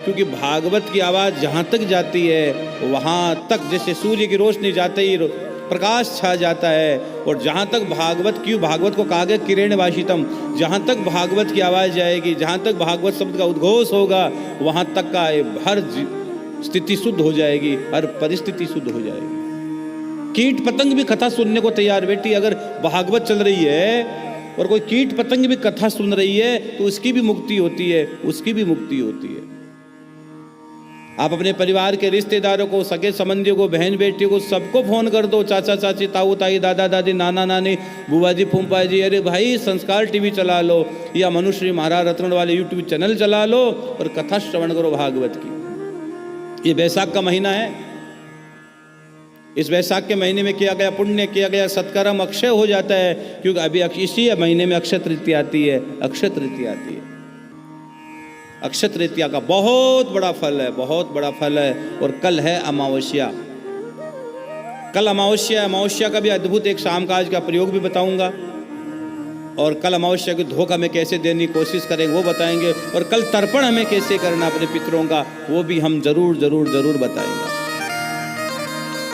क्योंकि भागवत की आवाज़ जहाँ तक जाती है वहाँ तक जैसे सूर्य की रोशनी जाते ही प्रकाश छा जाता है। और जहाँ तक भागवत को कहा गया किरण वाशितम, जहाँ तक भागवत की आवाज़ जाएगी, जहाँ तक भागवत शब्द का उद्घोष होगा, वहाँ तक का हर स्थिति शुद्ध हो जाएगी, हर परिस्थिति शुद्ध हो जाएगी। कीट पतंग भी कथा सुनने को तैयार बेटी। अगर भागवत चल रही है और कोई कीट पतंग भी कथा सुन रही है तो उसकी भी मुक्ति होती है, उसकी भी मुक्ति होती है। आप अपने परिवार के रिश्तेदारों को, सगे संबंधियों को, बहन बेटियों को, सबको फोन कर दो, चाचा चाची, ताऊ ताई, दादा दादी, नाना नानी, बुआ जी, फूफा जी, अरे भाई संस्कार टीवी चला लो या मनुश्री महाराज रत्न वाले यूट्यूब चैनल चला लो और कथा श्रवण करो भागवत की। ये वैशाख का महीना है, इस वैशाख के महीने में किया गया पुण्य, किया गया सत्कर्म अक्षय हो जाता है, क्योंकि अभी इसी महीने में अक्षय तृतीया आती है। अक्षय तृतीया आती है, अक्षय तृतीया का बहुत बड़ा फल है, बहुत बड़ा फल है। और कल है अमावस्या, कल अमावस्या। अमावस्या का भी अद्भुत एक शाम काज का प्रयोग भी बताऊंगा, और कल अमावस्या की धोखा हमें कैसे देने की कोशिश करेंगे वो बताएंगे, और कल तर्पण हमें कैसे करना अपने पितरों का वो भी हम जरूर जरूर जरूर बताएंगे।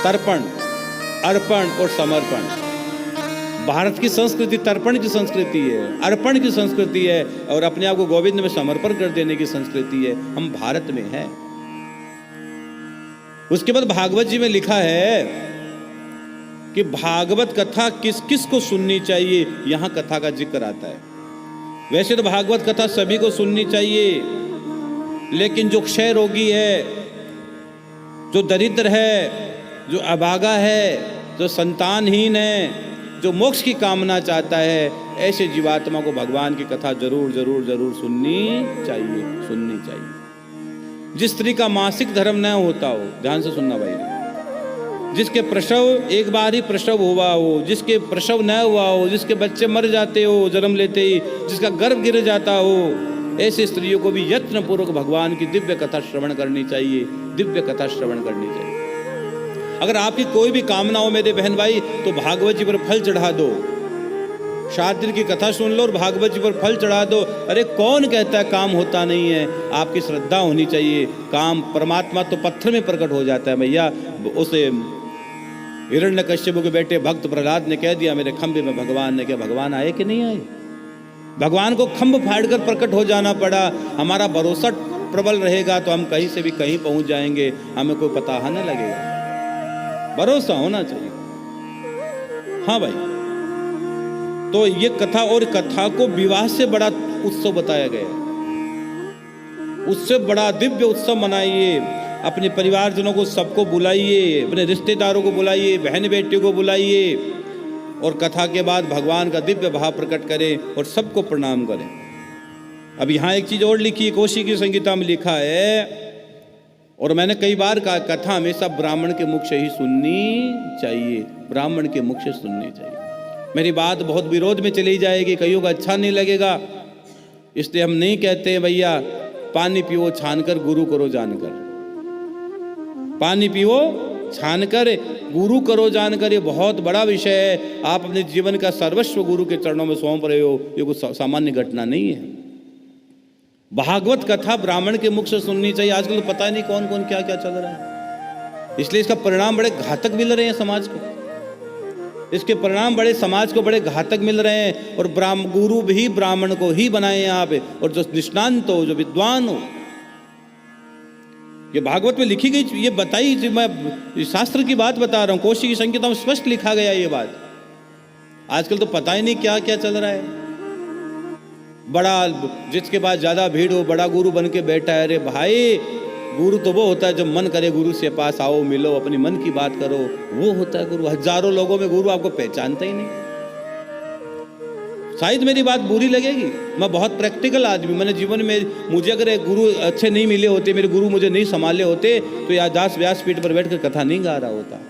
तर्पण, अर्पण और समर्पण, भारत की संस्कृति तर्पण की संस्कृति है, अर्पण की संस्कृति है, और अपने आप को गोविंद में समर्पण कर देने की संस्कृति है। हम भारत में हैं। उसके बाद भागवत जी में लिखा है कि भागवत कथा किस किस को सुननी चाहिए, यहां कथा का जिक्र आता है। वैसे तो भागवत कथा सभी को सुननी चाहिए, लेकिन जो क्षय रोगी है, जो दरिद्र है, जो अभागा है, जो संतानहीन है, जो मोक्ष की कामना चाहता है, ऐसे जीवात्मा को भगवान की कथा जरूर जरूर जरूर सुननी चाहिए, सुननी चाहिए। जिस स्त्री का मासिक धर्म न होता हो, ध्यान से सुनना भाई, जिसके प्रसव एक बार ही प्रसव हुआ हो, जिसके प्रसव न हुआ हो, जिसके बच्चे मर जाते हो जन्म लेते ही, जिसका गर्भ गिर जाता हो, ऐसी स्त्रियों को भी यत्न पूर्वक भगवान की दिव्य कथा श्रवण करनी चाहिए, दिव्य कथा श्रवण करनी चाहिए। अगर आपकी कोई भी कामना हो मेरे बहन भाई, तो भागवत जी पर फल चढ़ा दो, 7 दिन की कथा सुन लो और भागवत जी पर फल चढ़ा दो। अरे कौन कहता है काम होता नहीं है? आपकी श्रद्धा होनी चाहिए। काम परमात्मा तो पत्थर में प्रकट हो जाता है भैया। उसे हिरण्यकश्यप के बेटे भक्त प्रहलाद ने कह दिया मेरे खंभे में भगवान ने, क्या भगवान आए कि नहीं आए? भगवान को खंभ फाड़कर प्रकट हो जाना पड़ा। हमारा भरोसा प्रबल रहेगा तो हम कहीं से भी कहीं पहुंच जाएंगे, हमें कोई पता नहीं लगेगा। भरोसा होना चाहिए। हाँ भाई, तो ये कथा, और कथा को विवाह से बड़ा उत्सव बताया गया है। उससे बड़ा दिव्य उत्सव मनाइए, अपने परिवारजनों को सबको बुलाइए, अपने रिश्तेदारों को बुलाइए, बहन बेटियों को बुलाइए, और कथा के बाद भगवान का दिव्य भाव प्रकट करें और सबको प्रणाम करें। अब यहाँ एक चीज और लिखी है, कोशी की संगीता में लिखा है, और मैंने कई बार कहा कथा हमेशा ब्राह्मण के मुख से ही सुननी चाहिए, ब्राह्मण के मुख से सुननी चाहिए। मेरी बात बहुत विरोध में चली जाएगी, कईयों को अच्छा नहीं लगेगा, इसलिए हम नहीं कहते भैया पानी पियो छानकर गुरु करो जानकर, पानी पियो छानकर गुरु करो जानकर। ये बहुत बड़ा विषय है। आप अपने जीवन का सर्वस्व गुरु के चरणों में सौंप रहे हो, ये कोई सामान्य घटना नहीं है। भागवत कथा ब्राह्मण के मुख से सुननी चाहिए। आजकल तो पता ही नहीं कौन कौन क्या क्या चल रहा है, इसलिए इसका परिणाम बड़े घातक मिल रहे हैं समाज को, इसके परिणाम बड़े समाज को बड़े घातक मिल रहे हैं। और गुरु भी ब्राह्मण को ही बनाए आप, और जो निष्णांत हो, जो विद्वान हो। ये भागवत में लिखी गई, ये बताई, मैं शास्त्र की बात बता रहा हूँ, कोशी की संगीता में स्पष्ट लिखा गया ये बात। आजकल तो पता ही नहीं क्या क्या चल रहा है। बड़ा, जिसके पास ज्यादा भीड़ हो बड़ा गुरु बन के बैठा है। अरे भाई, गुरु तो वो होता है जब मन करे गुरु से पास आओ, मिलो, अपनी मन की बात करो, वो होता है गुरु। हजारों लोगों में गुरु आपको पहचानता ही नहीं। शायद मेरी बात बुरी लगेगी, मैं बहुत प्रैक्टिकल आदमी, मैंने जीवन में, मुझे अगर गुरु अच्छे नहीं मिले होते, मेरे गुरु मुझे नहीं संभाले होते, तो या दास व्यासपीठ पर बैठकर कथा नहीं गा रहा होता।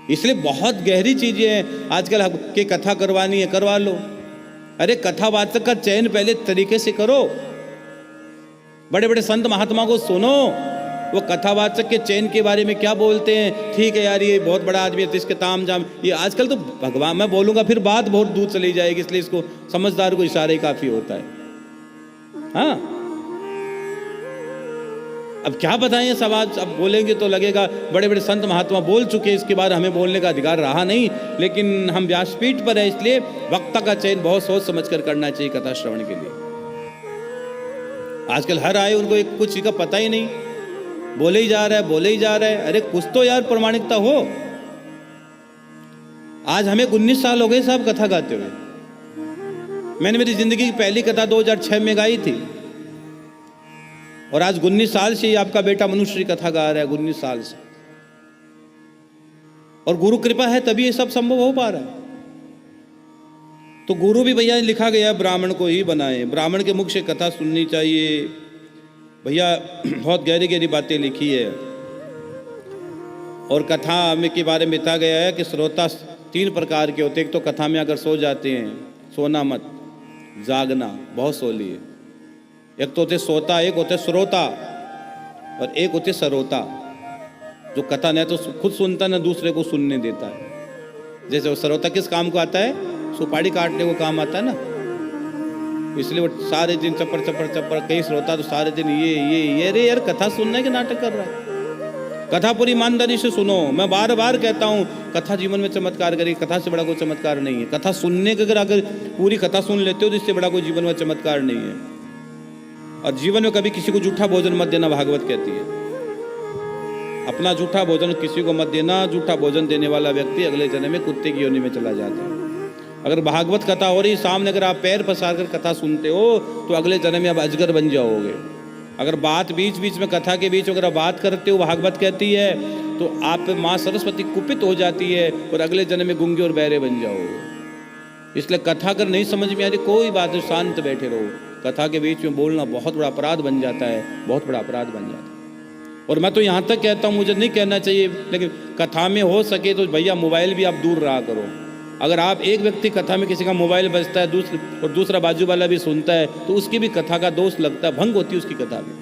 इसलिए बहुत गहरी चीजें हैं। आजकल के कथा करवानी है, करवा लो। अरे कथावाचक का चयन पहले तरीके से करो। बड़े बड़े संत महात्मा को सुनो, वो कथावाचक के चयन के बारे में क्या बोलते हैं। ठीक है यार, ये बहुत बड़ा आदमी है तो इसके ताम जाम, ये आजकल तो भगवान, मैं बोलूंगा फिर बात बहुत दूर चली जाएगी, इसलिए इसको समझदार को इशारे काफी होता है। हाँ, अब क्या बताएं सब, आज अब बोलेंगे तो लगेगा बड़े बड़े संत महात्मा बोल चुके, इसके बाद हमें बोलने का अधिकार रहा नहीं। लेकिन हम व्यासपीठ पर है, इसलिए वक्ता का चयन बहुत सोच समझ कर करना चाहिए कथा श्रवण के लिए। आजकल हर आए उनको एक कुछ का पता ही नहीं, बोले ही जा रहा है, बोले ही जा रहा है। अरे कुछ तो यार प्रमाणिकता हो। आज हमें 19 साल हो गए साहब कथा गाते हुए। मैंने मेरी जिंदगी की पहली कथा 2006 में गाई थी, और आज 19 साल से ही आपका बेटा मनुश्री कथा गा रहा है, 19 साल से। और गुरु कृपा है तभी ये सब संभव हो पा रहा है। तो गुरु भी भैया लिखा गया ब्राह्मण को ही बनाए, ब्राह्मण के मुख से कथा सुननी चाहिए। भैया बहुत गहरी गहरी बातें लिखी है। और कथा में के बारे में बताया गया है कि श्रोता 3 प्रकार के होते हैं। एक तो कथा में अगर सो जाते हैं, सोना मत, जागना बहुत सोली है। एक तो होते सोता, एक होते श्रोता, और एक होते सरोता, जो कथा न तो खुद सुनता न दूसरे को सुनने देता है। जैसे वो सरोता किस काम को आता है? सुपारी काटने को काम आता है ना, इसलिए वो सारे दिन चप्पर चप्पर चप्पर। कई श्रोता तो सारे दिन ये अरे यार कथा सुनने के नाटक कर रहा है। कथा पूरी ईमानदारी से सुनो। मैं बार बार कहता हूँ कथा जीवन में चमत्कार करेगी, कथा से बड़ा कोई चमत्कार नहीं है। कथा सुनने के अगर पूरी कथा सुन लेते हो तो इससे बड़ा कोई जीवन में चमत्कार नहीं है। और जीवन में कभी किसी को जूठा भोजन मत देना, भागवत कहती है। अपना जूठा भोजन किसी को मत देना। जूठा भोजन देने वाला व्यक्ति अगले जन्म में कुत्ते की योनि में चला जाता है। अगर भागवत कथा हो रही सामने, अगर आप पैर पसार कर कथा सुनते हो तो अगले जन्म में आप अजगर बन जाओगे। अगर बात बीच बीच में कथा के बीच अगर आप बात करते हो, भागवत कहती है, तो आप माँ सरस्वती कुपित हो जाती है और अगले जन्म में गूंगे और बहरे बन जाओगे। इसलिए कथा अगर नहीं समझ में आ रही कोई बात नहीं, शांत बैठे रहो। कथा के बीच में बोलना बहुत बड़ा अपराध बन जाता है, बहुत बड़ा अपराध बन जाता है। और मैं तो यहाँ तक कहता हूँ, मुझे नहीं कहना चाहिए, लेकिन कथा में हो सके तो भैया मोबाइल भी आप दूर रहा करो। अगर आप एक व्यक्ति कथा में किसी का मोबाइल बजता है और दूसरा बाजू वाला भी सुनता है, तो उसकी भी कथा का दोष लगता है, भंग होती है उसकी कथा में।